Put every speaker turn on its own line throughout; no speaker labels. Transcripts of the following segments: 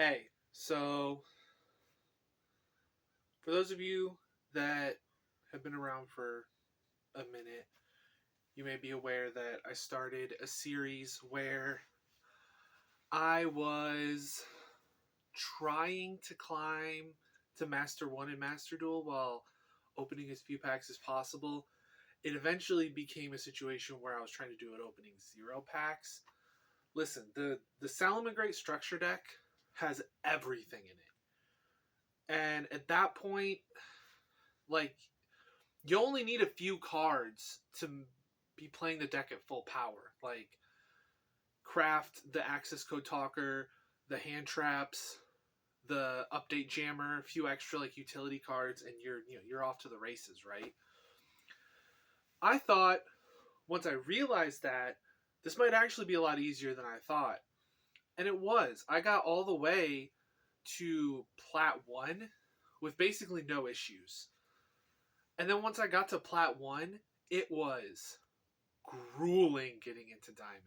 Hey, so for those of you that have been around for a minute, you may be aware that I started a series where I was trying to climb to Master 1 and Master Duel while opening as few packs as possible. It eventually became a situation where I was trying to do it opening 0 packs. Listen, the Salamangreat structure deck has everything in it. And at that point, like, you only need a few cards to be playing the deck at full power. Like Craft, the Access Code Talker, the Hand Traps, the Update Jammer, a few extra like utility cards, and you're off to the races, right? I thought once I realized that this might actually be a lot easier than I thought. And it was. I got all the way to Plat 1 with basically no issues. And then once I got to Plat 1, it was grueling getting into Diamond.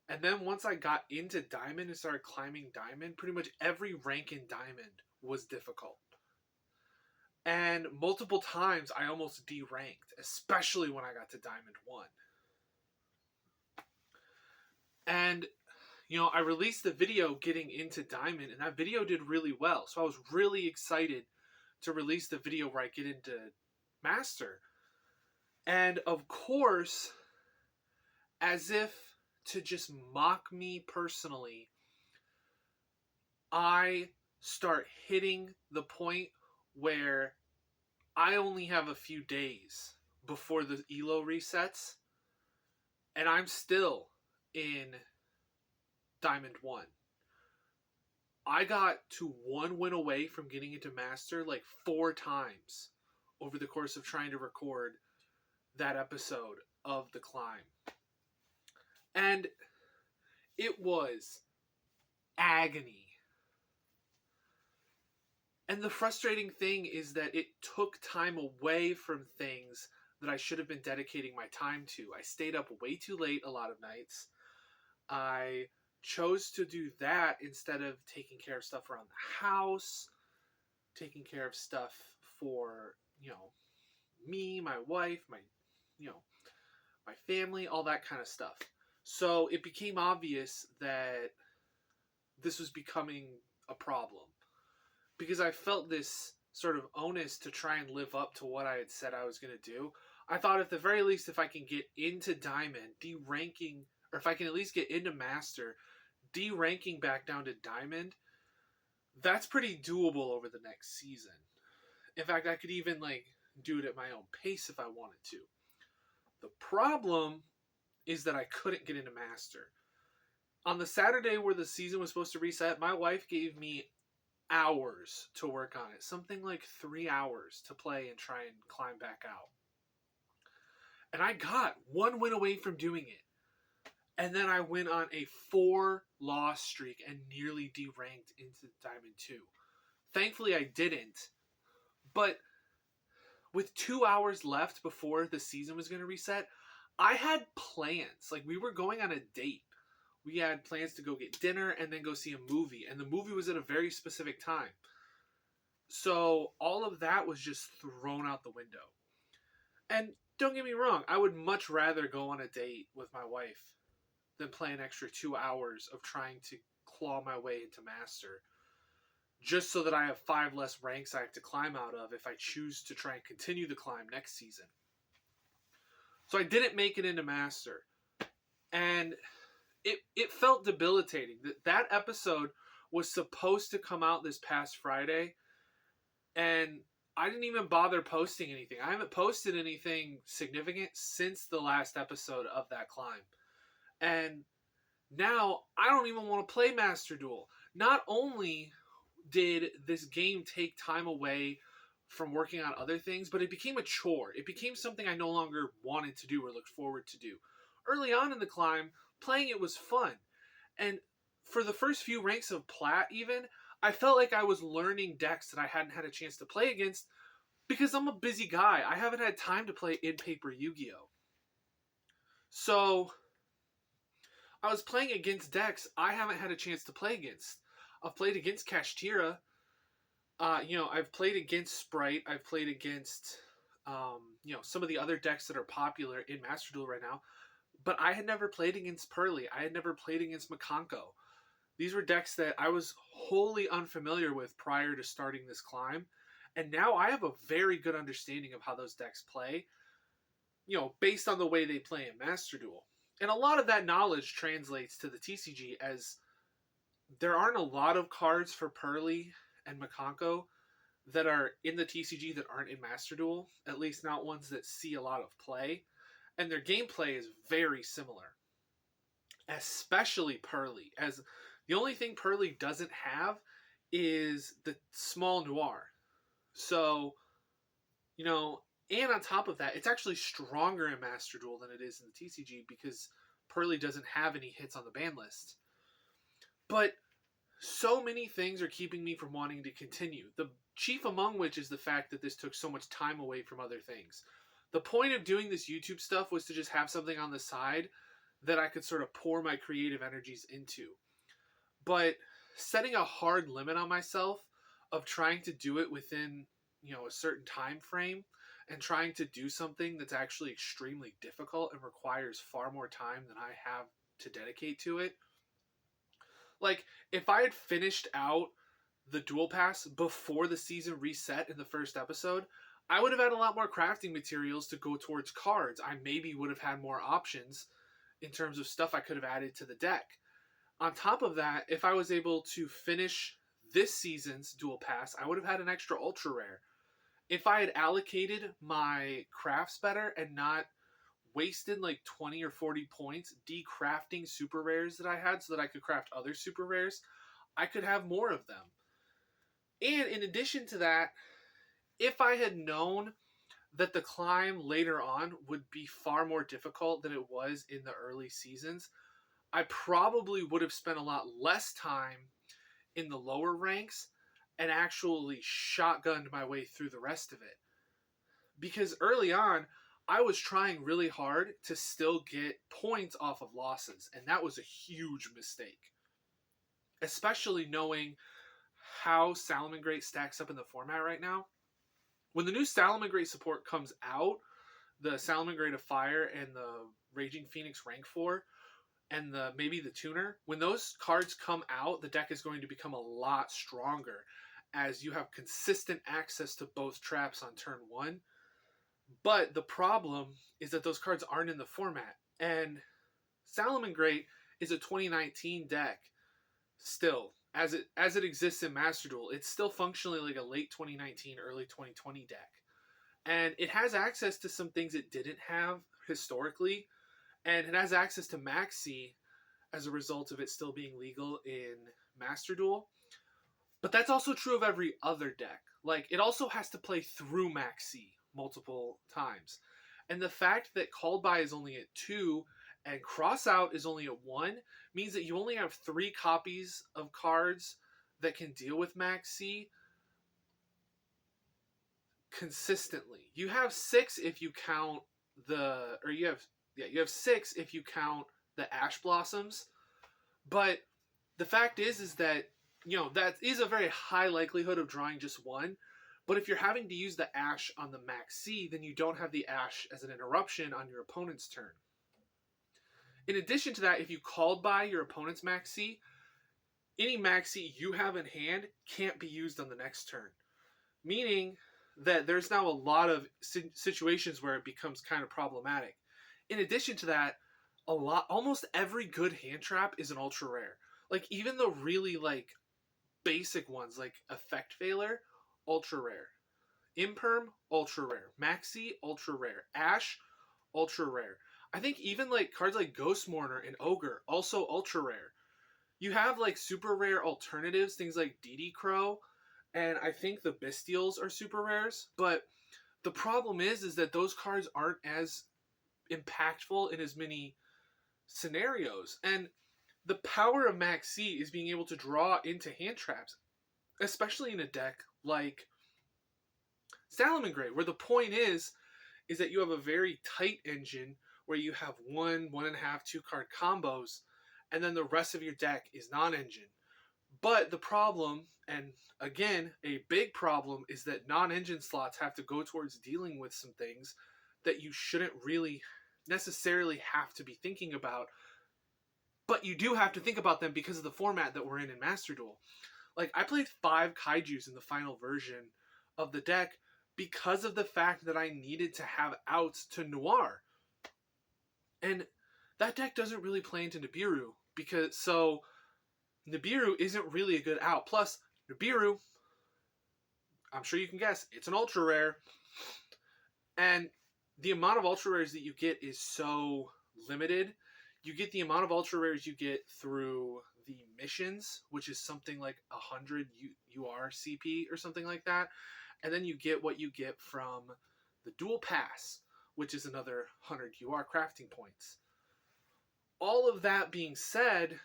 And then once I got into Diamond and started climbing Diamond, pretty much every rank in Diamond was difficult. And multiple times I almost deranked, especially when I got to Diamond 1. And, I released the video getting into Diamond, and that video did really well. So I was really excited to release the video where I get into Master. And of course, as if to just mock me personally, I start hitting the point where I only have a few days before the ELO resets, and I'm still in Diamond 1. I got to one win away from getting into Master like 4 times over the course of trying to record that episode of The Climb. And it was agony. And the frustrating thing is that it took time away from things that I should have been dedicating my time to. I stayed up way too late a lot of nights. I chose to do that instead of taking care of stuff around the house, taking care of stuff for, me, my wife, my family, all that kind of stuff. So it became obvious that this was becoming a problem, because I felt this sort of onus to try and live up to what I had said I was going to do. I thought at the very least, if I can get into Diamond, deranking, or if I can at least get into Master, deranking back down to Diamond, that's pretty doable over the next season. In fact, I could even do it at my own pace if I wanted to. The problem is that I couldn't get into Master. On the Saturday where the season was supposed to reset, my wife gave me hours to work on it. Something like 3 hours to play and try and climb back out. And I got one win away from doing it. And then I went on a 4-loss streak and nearly deranked into Diamond 2. Thankfully I didn't. But with 2 hours left before the season was going to reset, I had plans. We were going on a date. We had plans to go get dinner and then go see a movie. And the movie was at a very specific time. So all of that was just thrown out the window. And don't get me wrong, I would much rather go on a date with my wife than play an extra 2 hours of trying to claw my way into Master, just so that I have 5 less ranks I have to climb out of if I choose to try and continue the climb next season. So I didn't make it into Master. And it felt debilitating. That episode was supposed to come out this past Friday, and I didn't even bother posting anything. I haven't posted anything significant since the last episode of that climb. And now I don't even want to play Master Duel. Not only did this game take time away from working on other things, but it became a chore. It became something I no longer wanted to do or looked forward to do. Early on in the climb, playing it was fun. And for the first few ranks of Plat even, I felt like I was learning decks that I hadn't had a chance to play against because I'm a busy guy. I haven't had time to play in-paper Yu-Gi-Oh! So I was playing against decks I haven't had a chance to play against. I've played against Kashtira. I've played against Sprite. I've played against, some of the other decks that are popular in Master Duel right now. But I had never played against Pearly. I had never played against Makanko. These were decks that I was wholly unfamiliar with prior to starting this climb. And now I have a very good understanding of how those decks play, based on the way they play in Master Duel. And a lot of that knowledge translates to the TCG, as there aren't a lot of cards for Pearly and Makanko that are in the TCG that aren't in Master Duel, at least not ones that see a lot of play. And their gameplay is very similar, especially Pearly, as the only thing Pearly doesn't have is the small Noir. So, and on top of that, it's actually stronger in Master Duel than it is in the TCG because Pearly doesn't have any hits on the ban list. But so many things are keeping me from wanting to continue. The chief among which is the fact that this took so much time away from other things. The point of doing this YouTube stuff was to just have something on the side that I could sort of pour my creative energies into. But setting a hard limit on myself of trying to do it within, a certain time frame and trying to do something that's actually extremely difficult and requires far more time than I have to dedicate to it. Like, if I had finished out the Duel Pass before the season reset in the first episode, I would have had a lot more crafting materials to go towards cards. I maybe would have had more options in terms of stuff I could have added to the deck. On top of that, if I was able to finish this season's Duel Pass, I would have had an extra Ultra Rare. If I had allocated my crafts better and not wasted like 20 or 40 points decrafting super rares that I had so that I could craft other super rares, I could have more of them. And in addition to that, if I had known that the climb later on would be far more difficult than it was in the early seasons, I probably would have spent a lot less time in the lower ranks and actually shotgunned my way through the rest of it. Because early on, I was trying really hard to still get points off of losses, and that was a huge mistake. Especially knowing how Salamangreat stacks up in the format right now. When the new Salamangreat support comes out, the Salamangreat of Fire and the Raging Phoenix rank 4, and maybe the Tuner, when those cards come out, the deck is going to become a lot stronger, as you have consistent access to both traps on turn 1. But the problem is that those cards aren't in the format, and Salamangreat is a 2019 deck still. As it exists in Master Duel, it's still functionally like a late 2019, early 2020 deck. And it has access to some things it didn't have historically, and it has access to Maxi as a result of it still being legal in Master Duel. But that's also true of every other deck. Like, it also has to play through Maxi multiple times. And the fact that Called By is only at 2 and Crossout is only at 1 means that you only have 3 copies of cards that can deal with Maxi consistently. You have 6 if you count you have 6 if you count the Ash Blossoms. But the fact is that, that is a very high likelihood of drawing just 1. But if you're having to use the Ash on the Maxi, then you don't have the Ash as an interruption on your opponent's turn. In addition to that, if you Called By your opponent's Maxi, any Maxi you have in hand can't be used on the next turn. Meaning that there's now a lot of situations where it becomes kind of problematic. In addition to that, almost every good hand trap is an ultra rare. Like, even the really basic ones like Effect Veiler, ultra rare. Imperm, ultra rare. Maxi, ultra rare. Ash, ultra rare. I think even cards like Ghost Mourner and Ogre, also ultra rare. You have super rare alternatives, things like DD Crow, and I think the Bestials are super rares. But the problem is that those cards aren't as impactful in as many scenarios. And the power of Maxi is being able to draw into hand traps, especially in a deck like Salamangreat, where the point is that you have a very tight engine where you have 1, 1.5, 2 card combos, and then the rest of your deck is non-engine. But the problem, and again, a big problem, is that non-engine slots have to go towards dealing with some things that you shouldn't really necessarily have to be thinking about, but you do have to think about them because of the format that we're in Master Duel. Like, I played 5 kaijus in the final version of the deck because of the fact that I needed to have outs to Noir. And that deck doesn't really play into Nibiru, because so Nibiru isn't really a good out. Plus, Nibiru, I'm sure you can guess, it's an ultra rare. And the amount of ultra rares that you get is so limited. You get the amount of ultra rares you get through the missions, which is something like 100 UR CP or something like that. And then you get what you get from the dual pass, which is another 100 UR crafting points. All of that being said,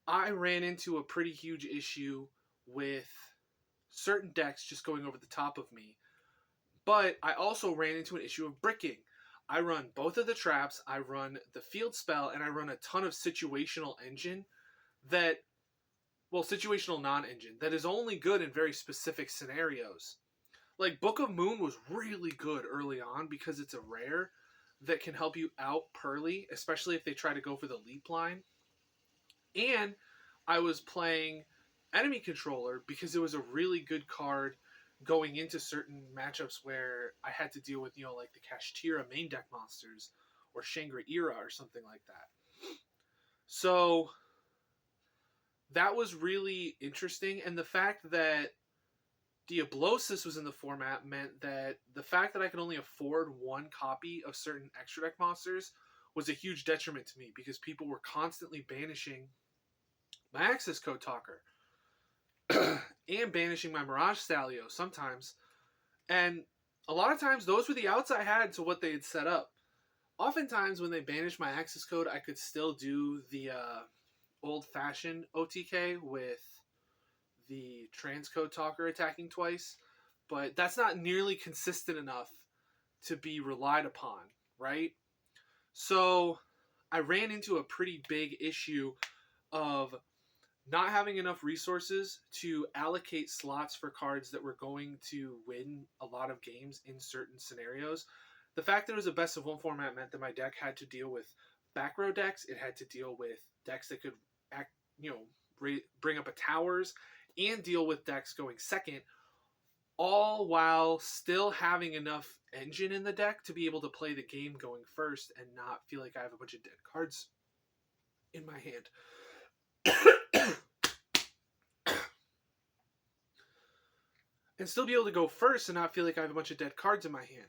I ran into a pretty huge issue with certain decks just going over the top of me. But I also ran into an issue of bricking. I run both of the traps, I run the field spell, and I run a ton of situational engine that, well, situational non-engine, that is only good in very specific scenarios. Like, Book of Moon was really good early on because it's a rare that can help you out Pearly, especially if they try to go for the leap line. And I was playing Enemy Controller because it was a really good card going into certain matchups where I had to deal with, like the Kashtira main deck monsters or Shangri-Ira or something like that. So that was really interesting. And the fact that Diablosis was in the format meant that the fact that I could only afford 1 copy of certain extra deck monsters was a huge detriment to me, because people were constantly banishing my access code talker and banishing my Mirage Stalio sometimes. And a lot of times those were the outs I had to what they had set up. Oftentimes when they banished my access code, I could still do the old-fashioned OTK with the transcode talker attacking twice, but that's not nearly consistent enough to be relied upon, right? So I ran into a pretty big issue of not having enough resources to allocate slots for cards that were going to win a lot of games in certain scenarios. The fact that it was a best of 1 format meant that my deck had to deal with back row decks. It had to deal with decks that could bring up a towers, and deal with decks going second, all while still having enough engine in the deck to be able to play the game going first and not feel like I have a bunch of dead cards in my hand. And still be able to go first and not feel like I have a bunch of dead cards in my hand.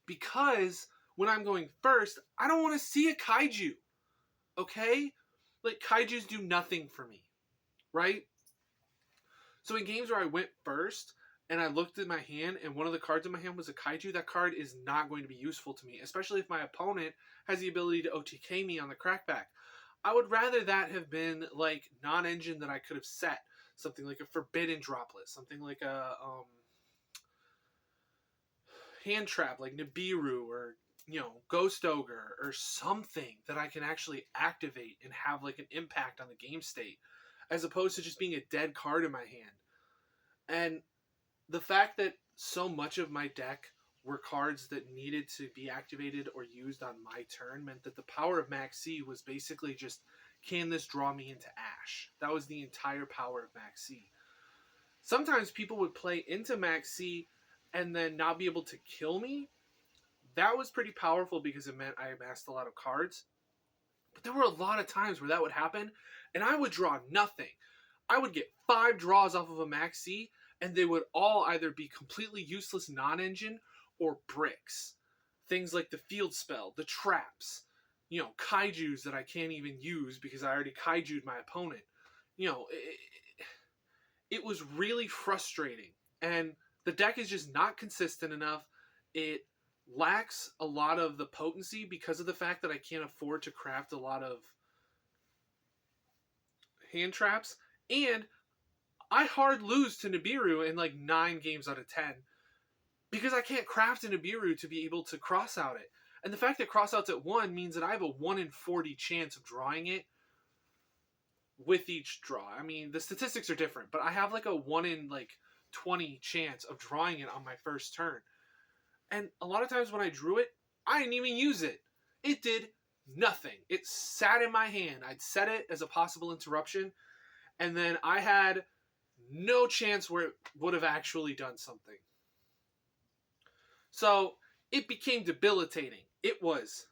Because when I'm going first, I don't want to see a kaiju. Okay? Like, kaijus do nothing for me. Right? So in games where I went first and I looked at my hand and one of the cards in my hand was a kaiju, that card is not going to be useful to me, especially if my opponent has the ability to OTK me on the crackback. I would rather that have been like non-engine that I could have set. Something like a Forbidden Droplet, something like a hand trap like Nibiru, or Ghost Ogre, or something that I can actually activate and have like an impact on the game state, as opposed to just being a dead card in my hand. And the fact that so much of my deck were cards that needed to be activated or used on my turn meant that the power of Maxx C was basically just, can this draw me into Ash? That was the entire power of Maxx C. Sometimes people would play into Maxx C and then not be able to kill me. That was pretty powerful because it meant I amassed a lot of cards. But there were a lot of times where that would happen and I would draw nothing. I would get 5 draws off of a Maxx C, and they would all either be completely useless non-engine or bricks. Things like the field spell, the traps, kaijus that I can't even use because I already kaiju'd my opponent. It was really frustrating. And the deck is just not consistent enough. It lacks a lot of the potency because of the fact that I can't afford to craft a lot of hand traps. And I hard lose to Nibiru in like 9 games out of 10 because I can't craft a Nibiru to be able to cross out it. And the fact that cross out's at 1 means that I have a 1 in 40 chance of drawing it with each draw. I mean, the statistics are different, but I have like a 1 in like 20 chance of drawing it on my first turn. And a lot of times when I drew it, I didn't even use it. It did nothing. It sat in my hand. I'd set it as a possible interruption, and then I had no chance where it would have actually done something. So it became debilitating. It was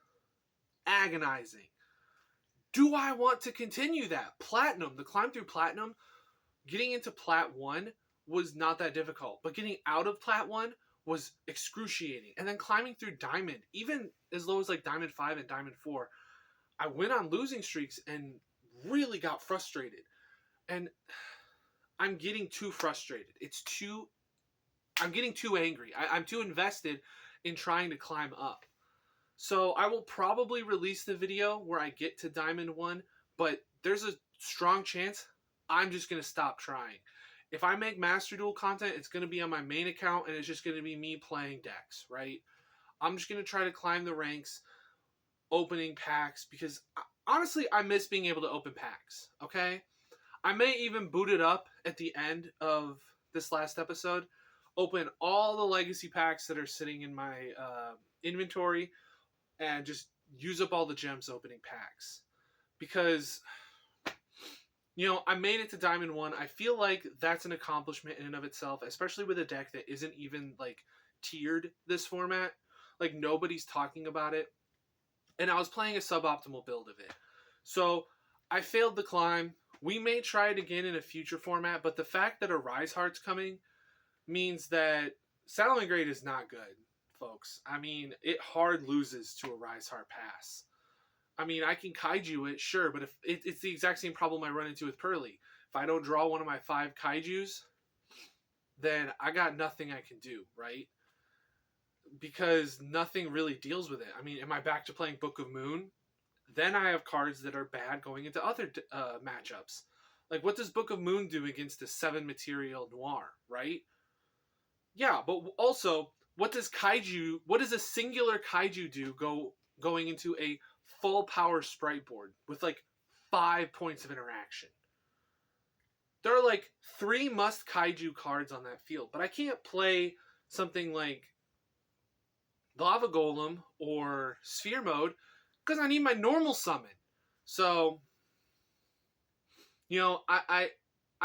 agonizing. Do I want to continue that? Platinum, the climb through Platinum, getting into Plat 1 was not that difficult, but getting out of Plat 1 was excruciating. And then climbing through Diamond, even as low as like Diamond 5 and Diamond 4, I went on losing streaks and really got frustrated. And I'm getting too frustrated. I'm getting too angry. I'm too invested in trying to climb up. So I will probably release the video where I get to Diamond 1, but there's a strong chance I'm just going to stop trying. If I make Master Duel content, it's going to be on my main account, and it's just going to be me playing decks, right? I'm just going to try to climb the ranks, opening packs, because honestly, I miss being able to open packs, okay? I may even boot it up at the end of this last episode, open all the legacy packs that are sitting in my inventory, and just use up all the gems opening packs. Because, you know, I made it to Diamond 1. I feel like that's an accomplishment in and of itself, especially with a deck that isn't even, like, tiered this format. Like, nobody's talking about it. And I was playing a suboptimal build of it. So, I failed the climb. We may try it again in a future format, but the fact that a Rise Heart's coming means that Salamangreat is not good, folks. I mean, it hard loses to a Rise Heart pass. I mean, I can kaiju it, sure, but if it's the exact same problem I run into with Pearly. If I don't draw one of my 5 kaijus, then I got nothing I can do, right? Because nothing really deals with it. I mean, am I back to playing Book of Moon? Then I have cards that are bad going into other matchups. Like, what does Book of Moon do against a 7 material Noir, right? Yeah, but also, what does a singular kaiju do going into a full power sprite board with like 5 points of interaction? There are like 3 must kaiju cards on that field, but I can't play something like Lava Golem or Sphere Mode because I need my normal summon. So, you know, I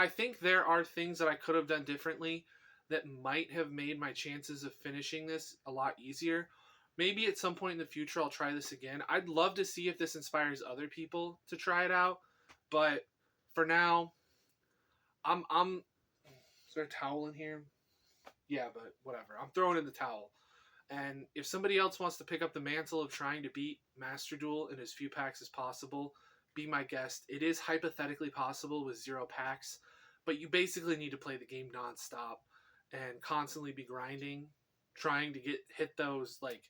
think there are things that I could have done differently that might have made my chances of finishing this a lot easier. Maybe at some point in the future I'll try this again. I'd love to see if this inspires other people to try it out, but for now, I'm is there a towel in here? Yeah, but whatever. I'm throwing in the towel. And if somebody else wants to pick up the mantle of trying to beat Master Duel in as few packs as possible, be my guest. It is hypothetically possible with 0 packs, but you basically need to play the game nonstop and constantly be grinding, trying to hit those like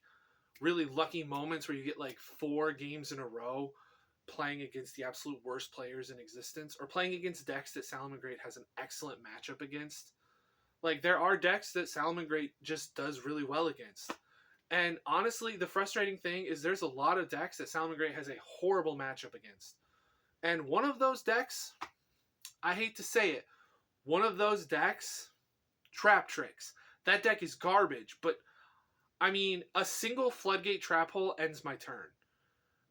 really lucky moments where you get like 4 games in a row playing against the absolute worst players in existence, or playing against decks that Salamangreat has an excellent matchup against. Like, there are decks that Salamangreat just does really well against. And honestly, the frustrating thing is there's a lot of decks that Salamangreat has a horrible matchup against. And one of those decks, I hate to say it, one of those decks, Trap Tricks. That deck is garbage, but I mean, a single Floodgate Trap Hole ends my turn.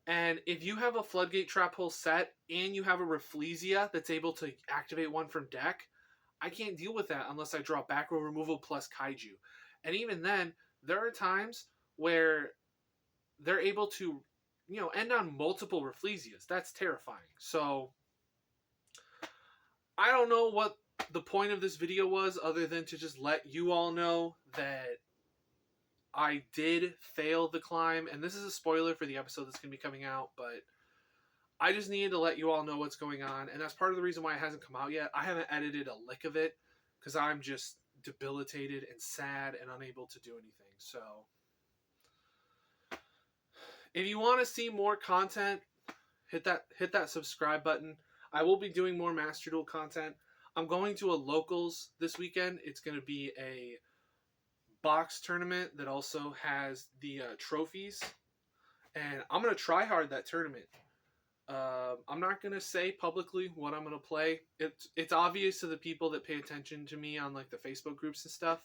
And if you have a Floodgate Trap Hole set and you have a Rafflesia that's able to activate one from deck, I can't deal with that unless I draw back row removal plus kaiju. And even then, there are times where they're able to, you know, end on multiple Rafflesias. That's terrifying. So, I don't know what the point of this video was other than to just let you all know that I did fail the climb. And this is a spoiler for the episode that's going to be coming out, but I just needed to let you all know what's going on, and that's part of the reason why it hasn't come out yet. I haven't edited a lick of it, because I'm just debilitated and sad and unable to do anything. So, if you want to see more content, hit that subscribe button. I will be doing more Master Duel content. I'm going to a locals this weekend. It's going to be a box tournament that also has the trophies, and I'm going to try hard that tournament. I'm not gonna say publicly what I'm gonna play. It's obvious to the people that pay attention to me on like the Facebook groups and stuff.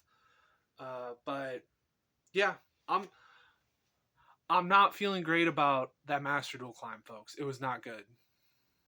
But yeah, I'm I'm not feeling great about that Master Duel climb, folks. It was not good.